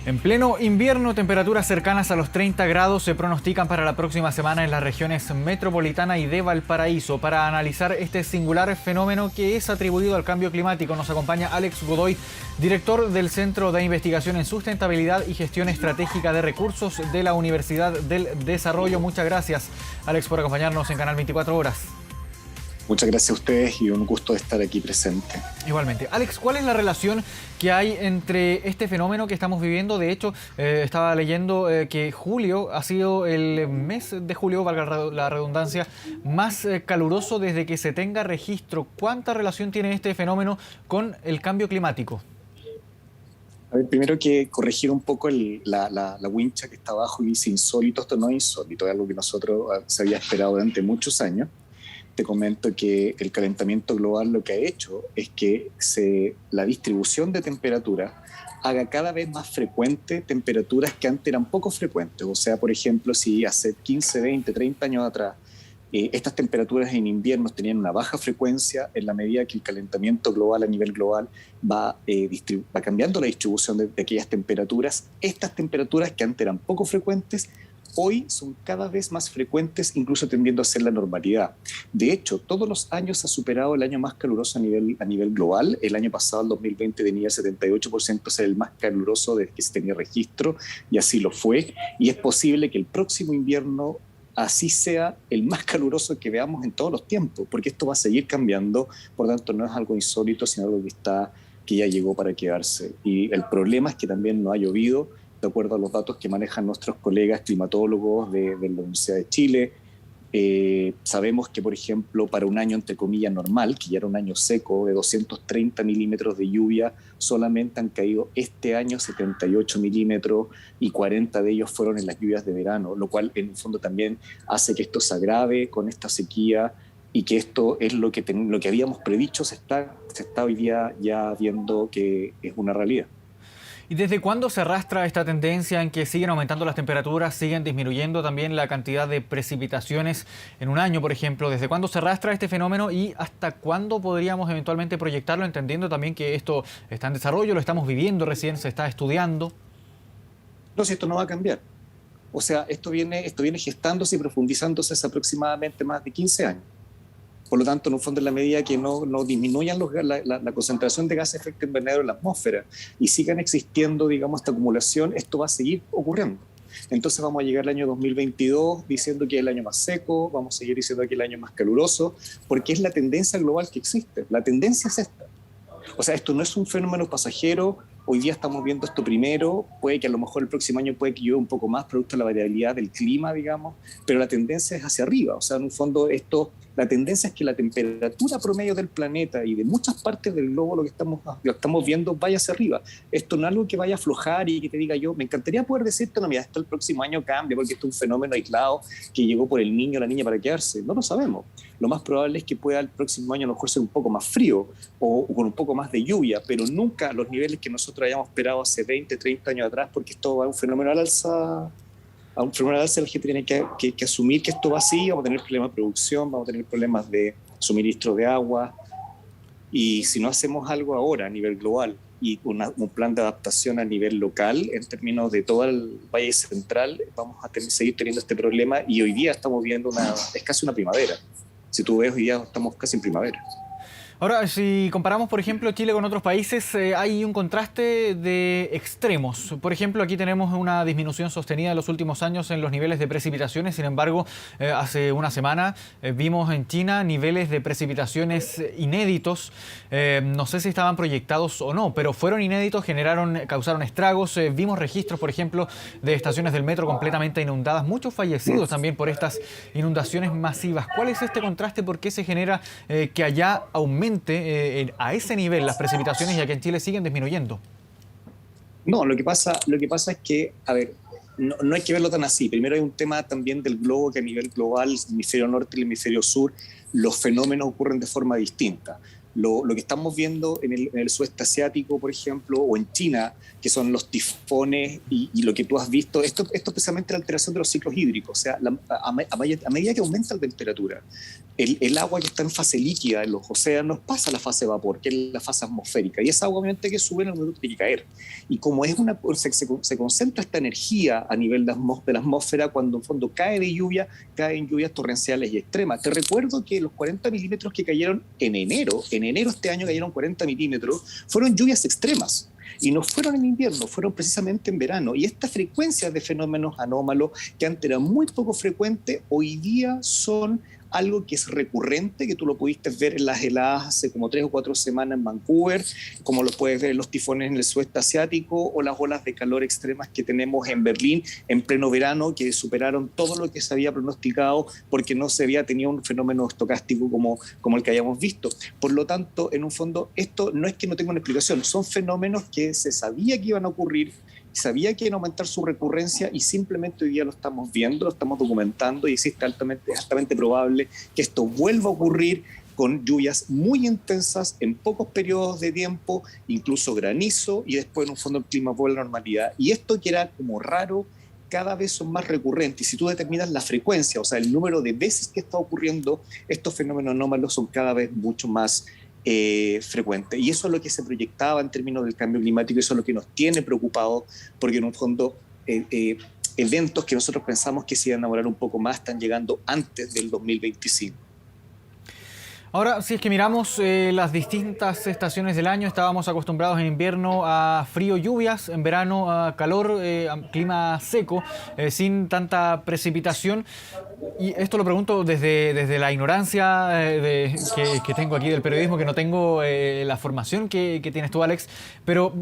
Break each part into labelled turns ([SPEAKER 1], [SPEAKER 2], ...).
[SPEAKER 1] En pleno invierno, temperaturas cercanas a los 30 grados se pronostican para la próxima semana en las regiones metropolitana y de Valparaíso. Para analizar este singular fenómeno que es atribuido al cambio climático, nos acompaña Alex Godoy, director del Centro de Investigación en Sustentabilidad y Gestión Estratégica de Recursos de la Universidad del Desarrollo. Muchas gracias, Alex, por acompañarnos en Canal 24 Horas.
[SPEAKER 2] Muchas gracias a ustedes y un gusto estar aquí presente.
[SPEAKER 1] Igualmente. Alex, ¿cuál es la relación que hay entre este fenómeno que estamos viviendo? De hecho, estaba leyendo que julio ha sido el mes de julio, valga la redundancia, más caluroso desde que se tenga registro. ¿Cuánta relación tiene este fenómeno con el cambio climático?
[SPEAKER 2] A ver, primero que corregir un poco la wincha que está abajo y dice insólito. Esto no es insólito, es algo que nosotros se había esperado durante muchos años. Te comento que el calentamiento global lo que ha hecho es que la distribución de temperatura haga cada vez más frecuente temperaturas que antes eran poco frecuentes. O sea, por ejemplo, si hace 15, 20, 30 años atrás estas temperaturas en invierno tenían una baja frecuencia, en la medida que el calentamiento global a nivel global va cambiando la distribución de aquellas temperaturas, estas temperaturas que antes eran poco frecuentes hoy son cada vez más frecuentes, incluso tendiendo a ser la normalidad. De hecho, todos los años ha superado el año más caluroso a nivel global. El año pasado, el 2020, tenía el 78% ser el más caluroso desde que se tenía registro, y así lo fue. Y es posible que el próximo invierno así sea el más caluroso que veamos en todos los tiempos, porque esto va a seguir cambiando. Por tanto, no es algo insólito, sino algo que ya llegó para quedarse. Y el problema es que también no ha llovido, de acuerdo a los datos que manejan nuestros colegas climatólogos de la Universidad de Chile. Sabemos que, por ejemplo, para un año, entre comillas, normal, que ya era un año seco, de 230 milímetros de lluvia, solamente han caído este año 78 milímetros y 40 de ellos fueron en las lluvias de verano, lo cual en el fondo también hace que esto se agrave con esta sequía y que esto es lo que habíamos predicho, se está hoy día ya viendo que es una realidad.
[SPEAKER 1] ¿Y desde cuándo se arrastra esta tendencia en que siguen aumentando las temperaturas, siguen disminuyendo también la cantidad de precipitaciones en un año, por ejemplo? ¿Desde cuándo se arrastra este fenómeno y hasta cuándo podríamos eventualmente proyectarlo, entendiendo también que esto está en desarrollo, lo estamos viviendo recién, se está estudiando?
[SPEAKER 2] No, si esto no va a cambiar. O sea, esto viene gestándose y profundizándose hace aproximadamente más de 15 años. Por lo tanto, en un fondo, en la medida que no disminuyan la concentración de gases de efecto invernadero en la atmósfera y sigan existiendo, digamos, esta acumulación, esto va a seguir ocurriendo. Entonces vamos a llegar al año 2022 diciendo que es el año más seco, vamos a seguir diciendo que es el año más caluroso, porque es la tendencia global que existe. La tendencia es esta. O sea, esto no es un fenómeno pasajero. Hoy día estamos viendo esto primero, puede que a lo mejor el próximo año puede que llueva un poco más producto de la variabilidad del clima, digamos, pero la tendencia es hacia arriba. O sea, en un fondo la tendencia es que la temperatura promedio del planeta y de muchas partes del globo, lo que estamos viendo, vaya hacia arriba. Esto no es algo que vaya a aflojar y que te diga yo, me encantaría poder decirte, no, mira, esto el próximo año cambia porque esto es un fenómeno aislado que llegó por el niño o la niña para quedarse. No lo sabemos. Lo más probable es que pueda el próximo año a lo mejor ser un poco más frío o con un poco más de lluvia, pero nunca a los niveles que nosotros habíamos esperado hace 20, 30 años atrás, porque esto va a un fenómeno al alza. A un fenómeno al alza, la gente tiene que asumir que esto va así. Vamos a tener problemas de producción, vamos a tener problemas de suministro de agua, y si no hacemos algo ahora a nivel global y un plan de adaptación a nivel local en términos de todo el Valle Central, vamos a seguir teniendo este problema. Y hoy día estamos viendo es casi una primavera. Si tú ves, hoy día estamos casi en primavera.
[SPEAKER 1] Ahora, si comparamos, por ejemplo, Chile con otros países, hay un contraste de extremos. Por ejemplo, aquí tenemos una disminución sostenida en los últimos años en los niveles de precipitaciones. Sin embargo, hace una semana vimos en China niveles de precipitaciones inéditos. No sé si estaban proyectados o no, pero fueron inéditos, causaron estragos. Vimos registros, por ejemplo, de estaciones del metro completamente inundadas. Muchos fallecidos también por estas inundaciones masivas. ¿Cuál es este contraste? ¿Por qué se genera que allá aumente a ese nivel las precipitaciones y aquí en Chile siguen disminuyendo?
[SPEAKER 2] No, lo que pasa es que, a ver, no hay que verlo tan así. Primero hay un tema también del globo, que a nivel global, el hemisferio norte y el hemisferio sur, los fenómenos ocurren de forma distinta. Lo que estamos viendo en el sudeste asiático, por ejemplo, o en China, que son los tifones y lo que tú has visto, esto precisamente la alteración de los ciclos hídricos. O sea, a medida que aumenta la temperatura, el agua que está en fase líquida en los océanos pasa a la fase vapor, que es la fase atmosférica, y esa agua obviamente que sube en el momento tiene que caer. Y como es se concentra esta energía a nivel de la atmósfera, cuando en fondo cae de lluvia, caen lluvias torrenciales y extremas. Te recuerdo que los 40 milímetros que cayeron en enero este año cayeron 40 milímetros, fueron lluvias extremas. Y no fueron en invierno, fueron precisamente en verano. Y estas frecuencias de fenómenos anómalos, que antes eran muy poco frecuentes, hoy día son algo que es recurrente, que tú lo pudiste ver en las heladas hace como 3 o 4 semanas en Vancouver, como lo puedes ver en los tifones en el sudeste asiático o las olas de calor extremas que tenemos en Berlín en pleno verano, que superaron todo lo que se había pronosticado porque no se había tenido un fenómeno estocástico como el que hayamos visto. Por lo tanto, en un fondo, esto no es que no tenga una explicación, son fenómenos que se sabía que iban a ocurrir, sabía que iban a aumentar su recurrencia y simplemente hoy día lo estamos viendo, lo estamos documentando y es altamente probable que esto vuelva a ocurrir con lluvias muy intensas en pocos periodos de tiempo, incluso granizo, y después en un fondo el clima vuelve a la normalidad. Y esto que era como raro, cada vez son más recurrentes. Y si tú determinas la frecuencia, o sea, el número de veces que está ocurriendo, estos fenómenos anómalos son cada vez mucho más frecuente. Y eso es lo que se proyectaba en términos del cambio climático, eso es lo que nos tiene preocupados, porque en un fondo eventos que nosotros pensamos que se iban a demorar un poco más están llegando antes del 2025.
[SPEAKER 1] Ahora, si es que miramos las distintas estaciones del año, estábamos acostumbrados en invierno a frío, lluvias, en verano a calor, a clima seco, sin tanta precipitación. Y esto lo pregunto desde la ignorancia que tengo aquí del periodismo, que no tengo la formación que tienes tú, Alex, pero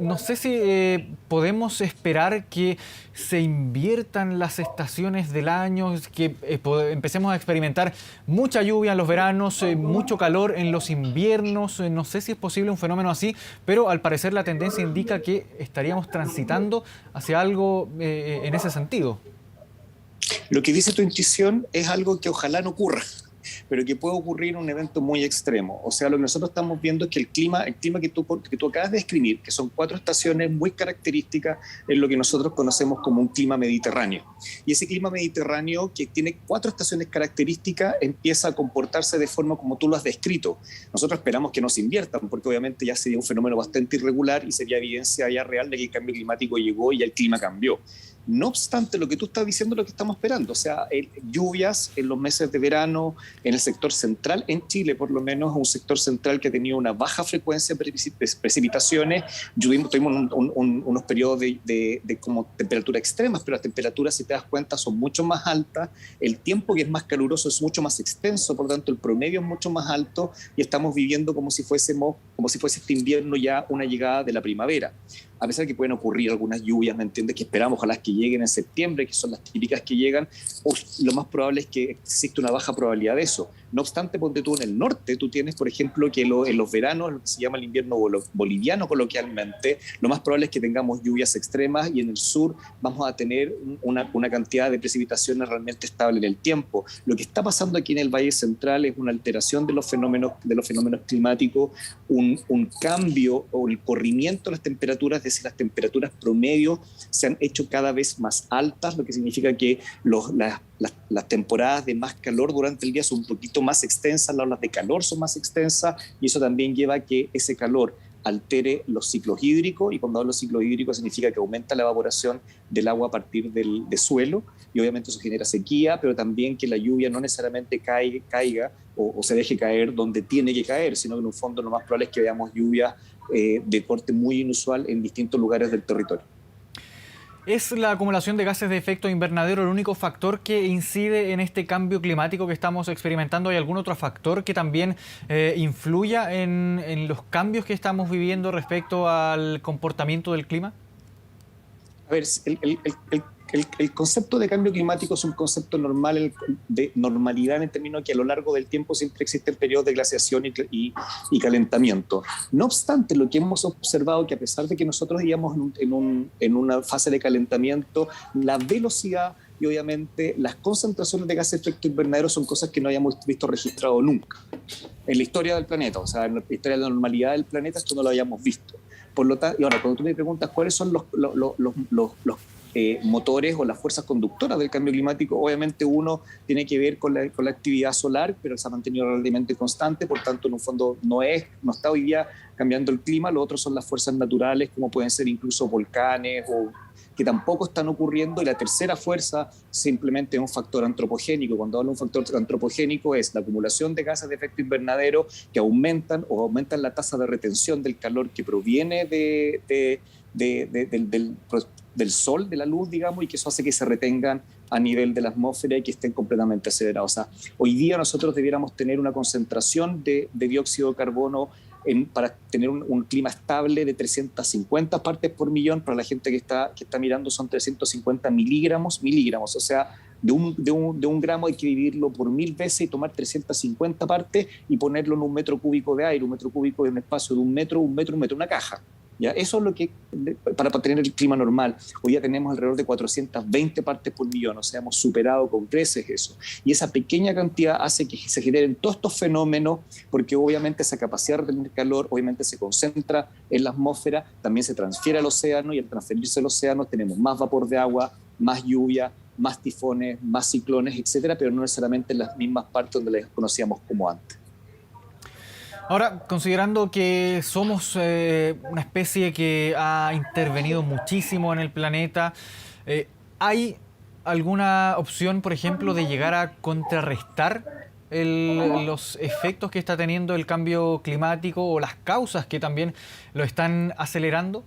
[SPEAKER 1] no sé si podemos esperar que se inviertan las estaciones del año, que empecemos a experimentar mucha lluvia en los veranos, mucho calor en los inviernos. No sé si es posible un fenómeno así, pero al parecer la tendencia indica que estaríamos transitando hacia algo en ese sentido.
[SPEAKER 2] Lo que dice tu intuición es algo que ojalá no ocurra, pero que puede ocurrir en un evento muy extremo. O sea, lo que nosotros estamos viendo es que el clima que tú acabas de describir, que son 4 estaciones muy características, es lo que nosotros conocemos como un clima mediterráneo. Y ese clima mediterráneo, que tiene 4 estaciones características, empieza a comportarse de forma como tú lo has descrito. Nosotros esperamos que no se inviertan, porque obviamente ya sería un fenómeno bastante irregular y sería evidencia ya real de que el cambio climático llegó y ya el clima cambió. No obstante, lo que tú estás diciendo es lo que estamos esperando, o sea, lluvias en los meses de verano, en el sector central, en Chile por lo menos, un sector central que ha tenido una baja frecuencia de precipitaciones. Tuvimos unos periodos de como temperatura extremas, pero las temperaturas, si te das cuenta, son mucho más altas, el tiempo que es más caluroso es mucho más extenso, por lo tanto el promedio es mucho más alto y estamos viviendo como si fuese este invierno ya una llegada de la primavera. A pesar de que pueden ocurrir algunas lluvias, ¿me entiendes?, que esperamos ojalá que lleguen en septiembre, que son las típicas que llegan, lo más probable es que existe una baja probabilidad de eso. No obstante, ponte tú en el norte, tú tienes, por ejemplo, que en los veranos, lo que se llama el invierno boliviano coloquialmente, lo más probable es que tengamos lluvias extremas y en el sur vamos a tener una cantidad de precipitaciones realmente estable en el tiempo. Lo que está pasando aquí en el Valle Central es una alteración de los fenómenos climáticos, un cambio o el corrimiento de las temperaturas, es decir, las temperaturas promedio se han hecho cada vez más altas, lo que significa que las temporadas de más calor durante el día son un poquito más extensas, las olas de calor son más extensas y eso también lleva a que ese calor altere los ciclos hídricos, y cuando hablo de ciclos hídricos significa que aumenta la evaporación del agua a partir del suelo y obviamente eso genera sequía, pero también que la lluvia no necesariamente caiga o se deje caer donde tiene que caer, sino que en un fondo lo más probable es que veamos lluvias de corte muy inusual en distintos lugares del territorio.
[SPEAKER 1] ¿Es la acumulación de gases de efecto invernadero el único factor que incide en este cambio climático que estamos experimentando? ¿Hay algún otro factor que también influya en los cambios que estamos viviendo respecto al comportamiento del clima?
[SPEAKER 2] A ver, el concepto de cambio climático es un concepto normal, de normalidad, en el término que a lo largo del tiempo siempre existen periodos de glaciación y calentamiento. No obstante, lo que hemos observado es que a pesar de que nosotros íbamos en una fase de calentamiento, la velocidad y obviamente las concentraciones de gases de efecto invernadero son cosas que no habíamos visto registrado nunca. en la historia del planeta, o sea, en la historia de la normalidad del planeta, esto no lo habíamos visto. Por lo tanto, y ahora, cuando tú me preguntas cuáles son los motores o las fuerzas conductoras del cambio climático, obviamente uno tiene que ver con la actividad solar, pero se ha mantenido relativamente constante, por tanto, en un fondo no está hoy día cambiando el clima. Lo otro son las fuerzas naturales, como pueden ser incluso volcanes o que tampoco están ocurriendo, y la tercera fuerza simplemente es un factor antropogénico. Cuando hablo de un factor antropogénico es la acumulación de gases de efecto invernadero que aumentan la tasa de retención del calor que proviene del sol, de la luz, digamos, y que eso hace que se retengan a nivel de la atmósfera y que estén completamente acelerados. O sea, hoy día nosotros debiéramos tener una concentración de dióxido de carbono para tener un clima estable de 350 partes por millón. Para la gente que está mirando son 350 miligramos, o sea, de un gramo hay que dividirlo por 1000 veces y tomar 350 partes y ponerlo en un metro cúbico de aire. Un metro cúbico es un espacio de un metro, una caja. ¿Ya? Eso es lo que, para tener el clima normal. Hoy ya tenemos alrededor de 420 partes por millón, o sea, hemos superado con creces eso. Y esa pequeña cantidad hace que se generen todos estos fenómenos, porque obviamente esa capacidad de retener calor, obviamente se concentra en la atmósfera, también se transfiere al océano, y al transferirse al océano tenemos más vapor de agua, más lluvia, más tifones, más ciclones, etcétera, pero no necesariamente en las mismas partes donde las conocíamos como antes.
[SPEAKER 1] Ahora, considerando que somos una especie que ha intervenido muchísimo en el planeta, ¿hay alguna opción, por ejemplo, de llegar a contrarrestar los efectos que está teniendo el cambio climático o las causas que también lo están acelerando?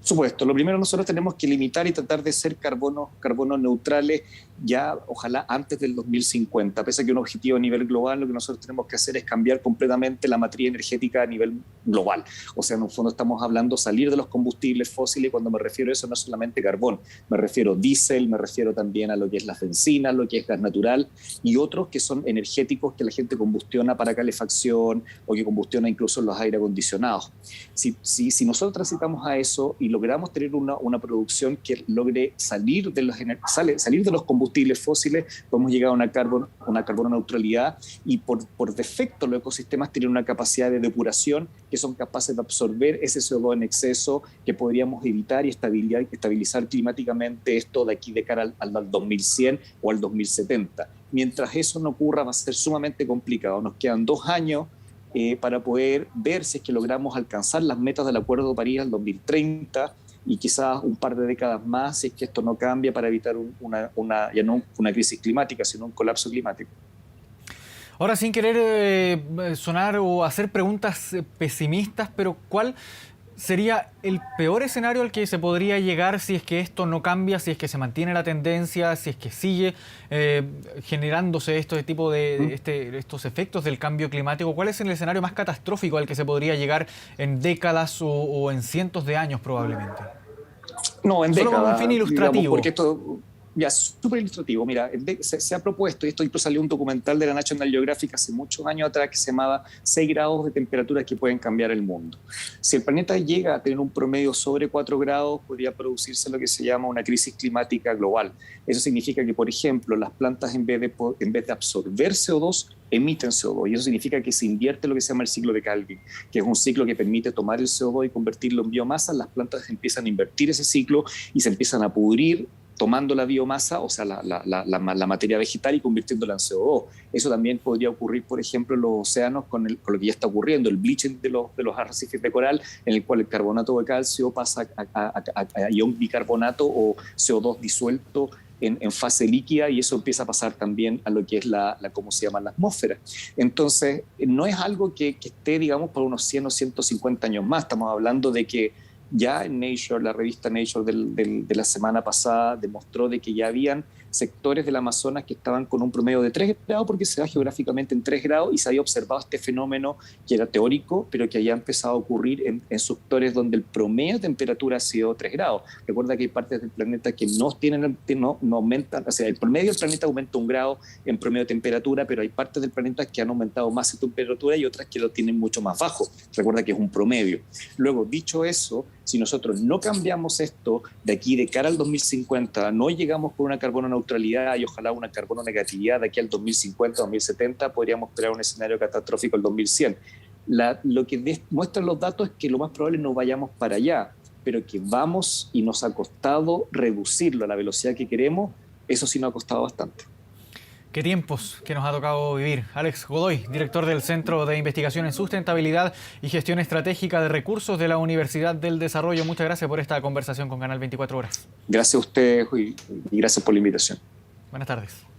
[SPEAKER 2] Por supuesto, lo primero, nosotros tenemos que limitar y tratar de ser carbono neutrales ya, ojalá antes del 2050. Pese a que un objetivo a nivel global, lo que nosotros tenemos que hacer es cambiar completamente la matriz energética a nivel global. O sea, en un fondo estamos hablando salir de los combustibles fósiles. Cuando me refiero a eso, no es solamente carbón, me refiero a diésel, me refiero también a lo que es la benzina, lo que es gas natural y otros que son energéticos que la gente combustiona para calefacción o que combustiona incluso los aire acondicionados. Si nosotros transitamos a eso y logramos tener una producción que logre salir de los combustibles fósiles, podemos llegar a una carbono neutralidad, y por defecto los ecosistemas tienen una capacidad de depuración que son capaces de absorber ese CO2 en exceso, que podríamos evitar y estabilizar climáticamente esto de aquí de cara al 2100 o al 2070. Mientras eso no ocurra, va a ser sumamente complicado. Nos quedan 2 años para poder ver si es que logramos alcanzar las metas del Acuerdo de París al 2030, y quizás un par de décadas más si es que esto no cambia, para evitar ya no una crisis climática, sino un colapso climático.
[SPEAKER 1] Ahora, sin querer sonar o hacer preguntas pesimistas, pero ¿cuál sería el peor escenario al que se podría llegar si es que esto no cambia, si es que se mantiene la tendencia, si es que sigue generándose este tipo de estos efectos del cambio climático? ¿Cuál es el escenario más catastrófico al que se podría llegar en décadas o en cientos de años probablemente?
[SPEAKER 2] No, en
[SPEAKER 1] Solo
[SPEAKER 2] décadas,
[SPEAKER 1] como un fin ilustrativo.
[SPEAKER 2] digamos, porque esto ya es súper ilustrativo. Mira, se ha propuesto, y esto incluso salió un documental de la National Geographic hace muchos años atrás que se llamaba 6 grados de temperatura que pueden cambiar el mundo. Si el planeta llega a tener un promedio sobre 4 grados, podría producirse lo que se llama una crisis climática global. Eso significa que, por ejemplo, las plantas en vez de absorber CO2, emiten CO2, y eso significa que se invierte lo que se llama el ciclo de Calvin, que es un ciclo que permite tomar el CO2 y convertirlo en biomasa. Las plantas empiezan a invertir ese ciclo y se empiezan a pudrir, tomando la biomasa, o sea, la materia vegetal, y convirtiéndola en CO2. Eso también podría ocurrir, por ejemplo, en los océanos con lo que ya está ocurriendo, el bleaching de los arrecifes de coral, en el cual el carbonato de calcio pasa a ion bicarbonato o CO2 disuelto en fase líquida, y eso empieza a pasar también a lo que es ¿cómo se llama?, la atmósfera. Entonces, no es algo que esté, digamos, por unos 100 o 150 años más. Estamos hablando de que ya en Nature, la revista Nature de la semana pasada, demostró de que ya habían sectores del Amazonas que estaban con un promedio de 3 grados, porque se da geográficamente en 3 grados, y se había observado este fenómeno que era teórico, pero que había empezado a ocurrir en sectores donde el promedio de temperatura ha sido 3 grados. Recuerda que hay partes del planeta que no aumentan, o sea, el promedio del planeta aumenta 1 grado en promedio de temperatura, pero hay partes del planeta que han aumentado más en temperatura y otras que lo tienen mucho más bajo. Recuerda que es un promedio. Luego, dicho eso, Si nosotros no cambiamos esto de aquí de cara al 2050, no llegamos con una carbono neutralidad y ojalá una carbono negatividad de aquí al 2050, 2070, podríamos crear un escenario catastrófico el 2100. Lo que muestran los datos es que lo más probable no vayamos para allá, pero que vamos y nos ha costado reducirlo a la velocidad que queremos, eso sí nos ha costado bastante.
[SPEAKER 1] Qué tiempos que nos ha tocado vivir. Alex Godoy, director del Centro de Investigación en Sustentabilidad y Gestión Estratégica de Recursos de la Universidad del Desarrollo. Muchas gracias por esta conversación con Canal 24 Horas.
[SPEAKER 2] Gracias a ustedes y gracias por la invitación.
[SPEAKER 1] Buenas tardes.